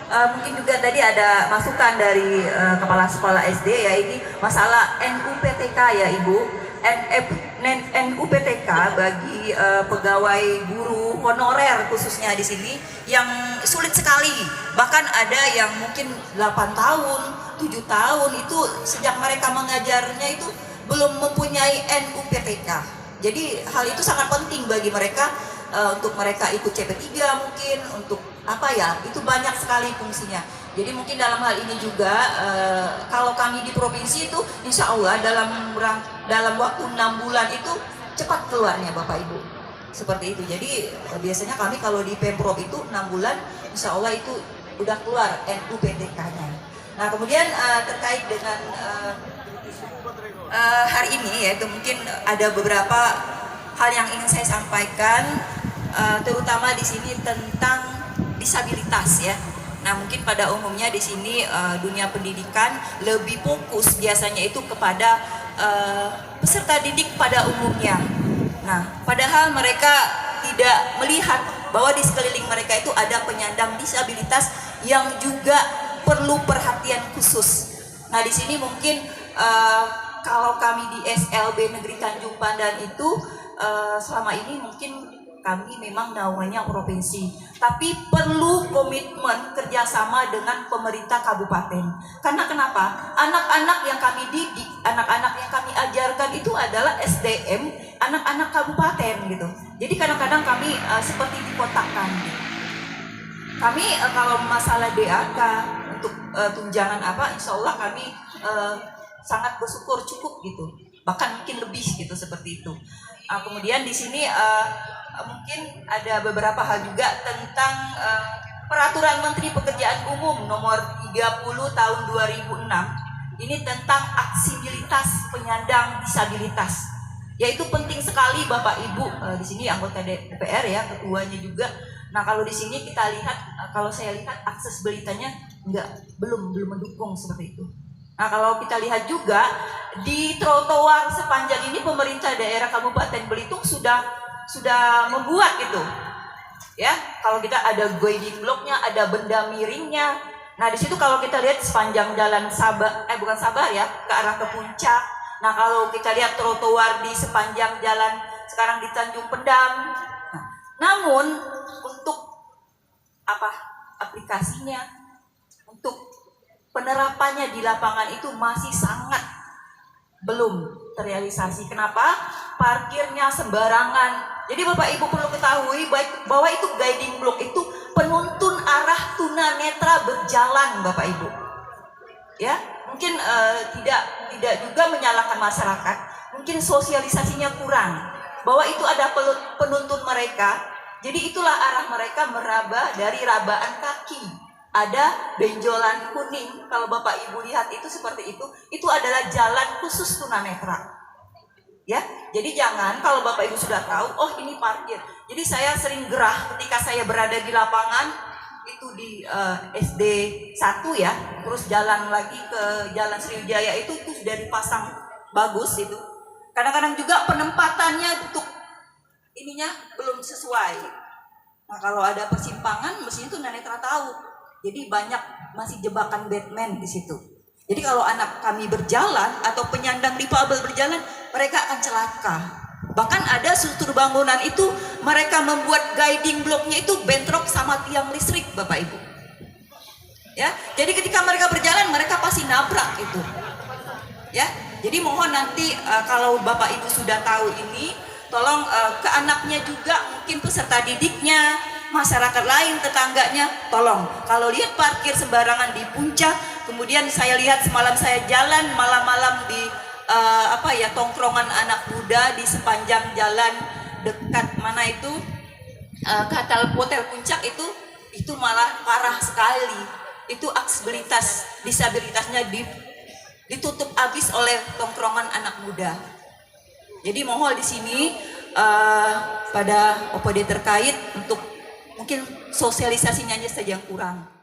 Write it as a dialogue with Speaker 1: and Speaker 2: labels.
Speaker 1: mungkin juga tadi ada masukan dari kepala sekolah SD ya, ini masalah NUPTK ya Ibu. NUPTK bagi pegawai guru honorer khususnya di sini yang sulit sekali. Bahkan ada yang mungkin 8 tahun, 7 tahun itu sejak mereka mengajarnya itu belum mempunyai NUPTK. Jadi hal itu sangat penting bagi mereka, untuk mereka ikut CP3 mungkin, untuk apa ya, itu banyak sekali fungsinya. Jadi mungkin dalam hal ini juga kalau kami di provinsi itu insya Allah dalam waktu 6 bulan itu cepat keluarnya Bapak Ibu, seperti itu. Jadi biasanya kami kalau di Pemprov itu 6 bulan insya Allah itu udah keluar NUPTK-nya. Nah kemudian terkait dengan hari ini yaitu mungkin ada beberapa hal yang ingin saya sampaikan, terutama di sini tentang disabilitas ya. Nah mungkin pada umumnya di sini dunia pendidikan lebih fokus biasanya itu kepada peserta didik pada umumnya. Nah padahal mereka tidak melihat bahwa di sekeliling mereka itu ada penyandang disabilitas yang juga perlu perhatian khusus. Nah di sini mungkin kalau kami di SLB Negeri Tanjung Pandan itu selama ini mungkin kami memang naungannya provinsi, tapi perlu komitmen kerjasama dengan pemerintah kabupaten. Karena kenapa? Anak-anak yang kami didik, anak-anak yang kami ajarkan itu adalah SDM anak-anak kabupaten gitu. Jadi kadang-kadang kami seperti dikotakkan. Gitu. Kami kalau masalah DAK untuk tunjangan apa, insya Allah kami sangat bersyukur cukup gitu, bahkan mungkin lebih gitu seperti itu. Kemudian di sini mungkin ada beberapa hal juga tentang Peraturan Menteri Pekerjaan Umum nomor 30 tahun 2006 ini tentang aksibilitas penyandang disabilitas. Yaitu penting sekali Bapak Ibu di sini anggota DPR ya, ketuanya juga. Nah kalau di sini kita lihat, kalau saya lihat aksesibilitasnya belum mendukung seperti itu. Nah kalau kita lihat juga di trotoar sepanjang ini pemerintah daerah Kabupaten Belitung sudah membuat gitu. Ya, kalau kita ada guiding blocknya, ada benda miringnya. Nah di situ kalau kita lihat sepanjang jalan bukan Sabar ya, ke arah ke puncak. Nah kalau kita lihat trotoar di sepanjang jalan sekarang di Tanjung Pendam. Nah, namun untuk aplikasinya, untuk penerapannya di lapangan itu masih sangat belum terrealisasi. Kenapa? Parkirnya sembarangan. Jadi Bapak Ibu perlu ketahui bahwa itu guiding block itu penuntun arah tunanetra berjalan Bapak Ibu. Ya, mungkin tidak juga menyalahkan masyarakat. Mungkin sosialisasinya kurang. Bahwa itu ada penuntun mereka. Jadi itulah arah mereka meraba dari rabaan kaki. Ada benjolan kuning, kalau Bapak Ibu lihat itu seperti itu adalah jalan khusus tunanetra. Ya, jadi jangan kalau Bapak Ibu sudah tahu, oh ini parkir. Jadi saya sering gerah ketika saya berada di lapangan, itu di SD 1 ya, terus jalan lagi ke Jalan Sriwijaya itu sudah dipasang bagus itu. Kadang-kadang juga penempatannya untuk ininya belum sesuai. Nah kalau ada persimpangan, mestinya tunanetra tahu. Jadi banyak masih jebakan Batman di situ. Jadi kalau anak kami berjalan atau penyandang difabel berjalan, mereka akan celaka. Bahkan ada struktur bangunan itu mereka membuat guiding blocknya itu bentrok sama tiang listrik, Bapak Ibu. Ya, jadi ketika mereka berjalan mereka pasti nabrak itu. Ya, jadi mohon nanti kalau Bapak Ibu sudah tahu ini, tolong ke anaknya juga, mungkin peserta didiknya, masyarakat lain, tetangganya, tolong kalau lihat parkir sembarangan di puncak, kemudian saya lihat semalam saya jalan malam-malam di tongkrongan anak muda di sepanjang jalan dekat mana itu Hotel Puncak itu malah parah sekali. Itu aksesibilitas disabilitasnya ditutup habis oleh tongkrongan anak muda. Jadi mohon di sini pada OPD terkait untuk mungkin sosialisasinya saja yang kurang.